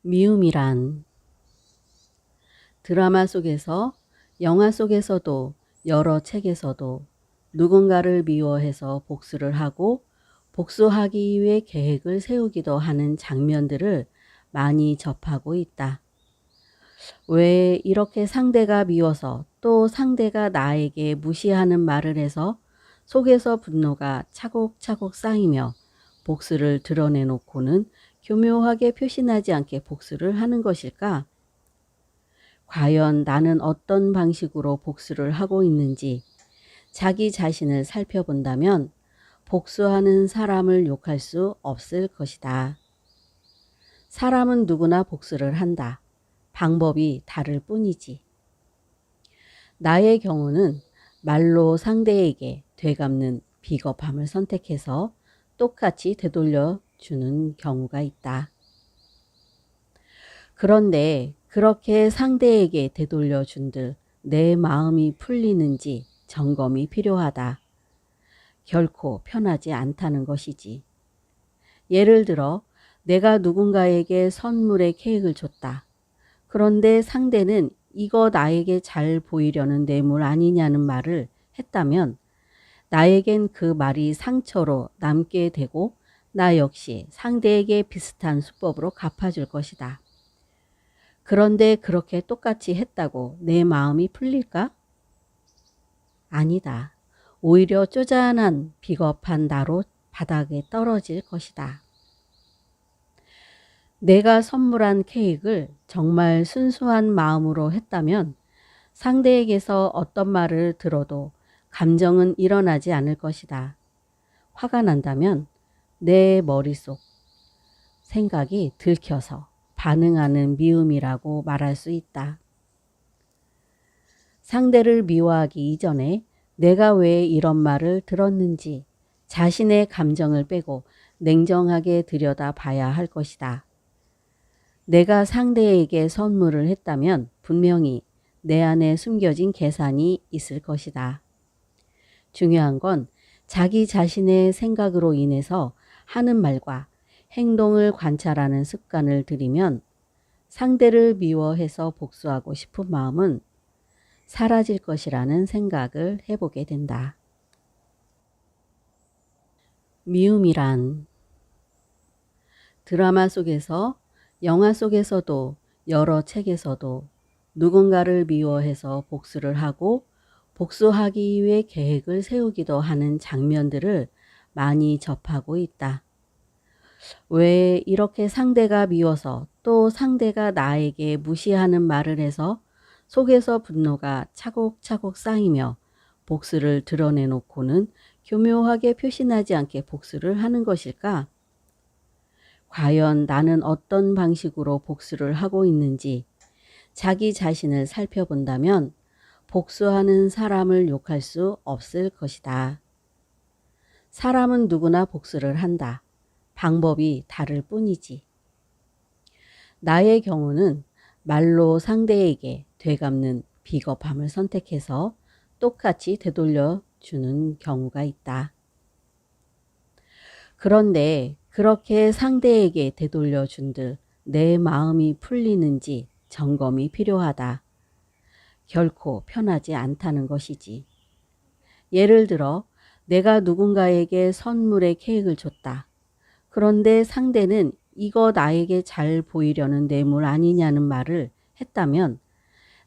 미움이란 드라마 속에서, 영화 속에서도, 여러 책에서도 누군가를 미워해서 복수를 하고 복수하기 위해 계획을 세우기도 하는 장면들을 많이 접하고 있다. 왜 이렇게 상대가 미워서 또 상대가 나에게 무시하는 말을 해서 속에서 분노가 차곡차곡 쌓이며 복수를 드러내놓고는 교묘하게 표시나지 않게 복수를 하는 것일까? 과연 나는 어떤 방식으로 복수를 하고 있는지 자기 자신을 살펴본다면 복수하는 사람을 욕할 수 없을 것이다. 사람은 누구나 복수를 한다. 방법이 다를 뿐이지. 나의 경우는 말로 상대에게 되갚는 비겁함을 선택해서 똑같이 되돌려 주는 경우가 있다. 그런데 그렇게 상대에게 되돌려 준들 내 마음이 풀리는지 점검이 필요하다. 결코 편하지 않다는 것이지. 예를 들어 내가 누군가에게 선물의 케이크를 줬다. 그런데 상대는 이거 나에게 잘 보이려는 뇌물 아니냐는 말을 했다면 나에겐 그 말이 상처로 남게 되고 나 역시 상대에게 비슷한 수법으로 갚아줄 것이다. 그런데 그렇게 똑같이 했다고 내 마음이 풀릴까? 아니다. 오히려 쪼잔한 비겁한 나로 바닥에 떨어질 것이다. 내가 선물한 케이크를 정말 순수한 마음으로 했다면 상대에게서 어떤 말을 들어도 감정은 일어나지 않을 것이다. 화가 난다면 내 머릿속 생각이 들켜서 반응하는 미움이라고 말할 수 있다. 상대를 미워하기 이전에 내가 왜 이런 말을 들었는지 자신의 감정을 빼고 냉정하게 들여다 봐야 할 것이다. 내가 상대에게 선물을 했다면 분명히 내 안에 숨겨진 계산이 있을 것이다. 중요한 건 자기 자신의 생각으로 인해서 하는 말과 행동을 관찰하는 습관을 들이면 상대를 미워해서 복수하고 싶은 마음은 사라질 것이라는 생각을 해보게 된다. 미움이란 드라마 속에서, 영화 속에서도, 여러 책에서도 누군가를 미워해서 복수를 하고 복수하기 위해 계획을 세우기도 하는 장면들을 많이 접하고 있다. 왜 이렇게 상대가 미워서 또 상대가 나에게 무시하는 말을 해서 속에서 분노가 차곡차곡 쌓이며 복수를 드러내놓고는 교묘하게 표시나지 않게 복수를 하는 것일까? 과연 나는 어떤 방식으로 복수를 하고 있는지 자기 자신을 살펴본다면 복수하는 사람을 욕할 수 없을 것이다. 사람은 누구나 복수를 한다. 방법이 다를 뿐이지. 나의 경우는 말로 상대에게 되갚는 비겁함을 선택해서 똑같이 되돌려 주는 경우가 있다. 그런데 그렇게 상대에게 되돌려 준들 내 마음이 풀리는지 점검이 필요하다. 결코 편하지 않다는 것이지. 예를 들어 내가 누군가에게 선물의 케이크를 줬다. 그런데 상대는 이거 나에게 잘 보이려는 뇌물 아니냐는 말을 했다면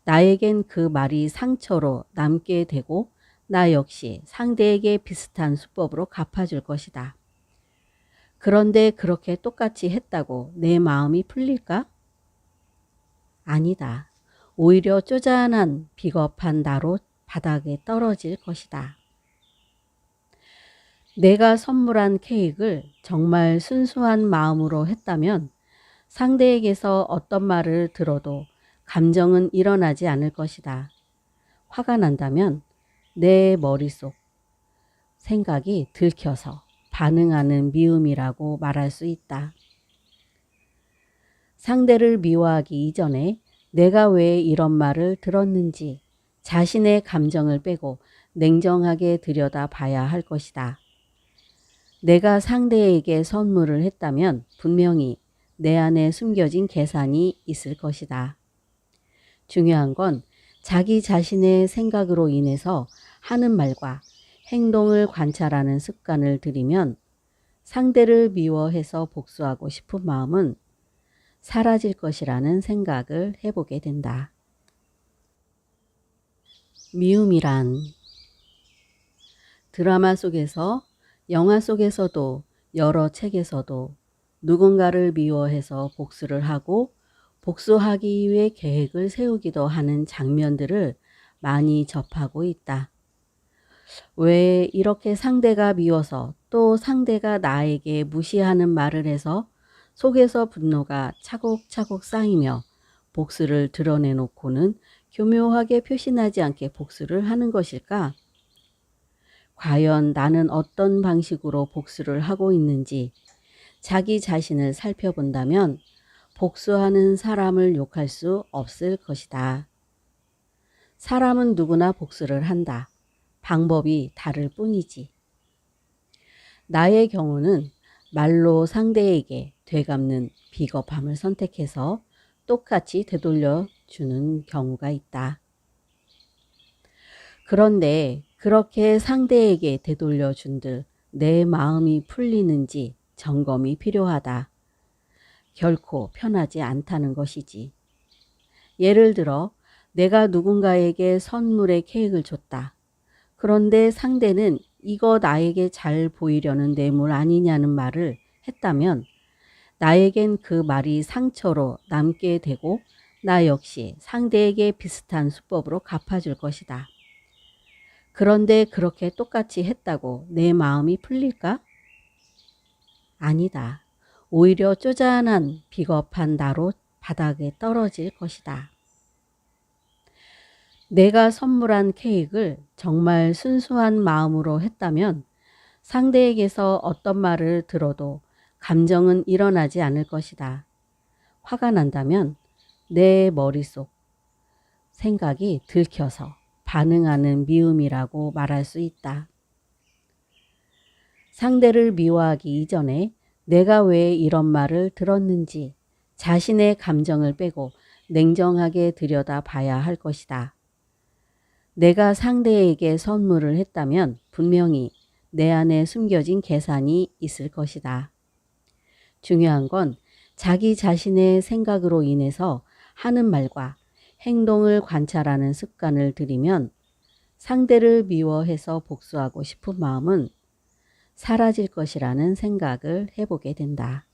나에겐 그 말이 상처로 남게 되고 나 역시 상대에게 비슷한 수법으로 갚아줄 것이다. 그런데 그렇게 똑같이 했다고 내 마음이 풀릴까? 아니다. 오히려 쪼잔한 비겁한 나로 바닥에 떨어질 것이다. 내가 선물한 케이크를 정말 순수한 마음으로 했다면 상대에게서 어떤 말을 들어도 감정은 일어나지 않을 것이다. 화가 난다면 내 머릿속 생각이 들켜서 반응하는 미움이라고 말할 수 있다. 상대를 미워하기 이전에 내가 왜 이런 말을 들었는지 자신의 감정을 빼고 냉정하게 들여다 봐야 할 것이다. 내가 상대에게 선물을 했다면 분명히 내 안에 숨겨진 계산이 있을 것이다. 중요한 건 자기 자신의 생각으로 인해서 하는 말과 행동을 관찰하는 습관을 들이면 상대를 미워해서 복수하고 싶은 마음은 사라질 것이라는 생각을 해보게 된다. 미움이란 드라마 속에서, 영화 속에서도, 여러 책에서도 누군가를 미워해서 복수를 하고 복수하기 위해 계획을 세우기도 하는 장면들을 많이 접하고 있다. 왜 이렇게 상대가 미워서 또 상대가 나에게 무시하는 말을 해서 속에서 분노가 차곡차곡 쌓이며 복수를 드러내놓고는 교묘하게 표시나지 않게 복수를 하는 것일까? 과연 나는 어떤 방식으로 복수를 하고 있는지 자기 자신을 살펴본다면 복수하는 사람을 욕할 수 없을 것이다. 사람은 누구나 복수를 한다. 방법이 다를 뿐이지. 나의 경우는 말로 상대에게 되갚는 비겁함을 선택해서 똑같이 되돌려 주는 경우가 있다. 그런데 그렇게 상대에게 되돌려 준들 내 마음이 풀리는지 점검이 필요하다. 결코 편하지 않다는 것이지. 예를 들어 내가 누군가에게 선물의 케이크를 줬다. 그런데 상대는 이거 나에게 잘 보이려는 뇌물 아니냐는 말을 했다면 나에겐 그 말이 상처로 남게 되고 나 역시 상대에게 비슷한 수법으로 갚아줄 것이다. 그런데 그렇게 똑같이 했다고 내 마음이 풀릴까? 아니다. 오히려 쪼잔한 비겁한 나로 바닥에 떨어질 것이다. 내가 선물한 케이크를 정말 순수한 마음으로 했다면 상대에게서 어떤 말을 들어도 감정은 일어나지 않을 것이다. 화가 난다면 내 머릿속 생각이 들켜서 반응하는 미움이라고 말할 수 있다. 상대를 미워하기 이전에 내가 왜 이런 말을 들었는지 자신의 감정을 빼고 냉정하게 들여다 봐야 할 것이다. 내가 상대에게 선물을 했다면 분명히 내 안에 숨겨진 계산이 있을 것이다. 중요한 건 자기 자신의 생각으로 인해서 하는 말과 행동을 관찰하는 습관을 들이면 상대를 미워해서 복수하고 싶은 마음은 사라질 것이라는 생각을 해보게 된다.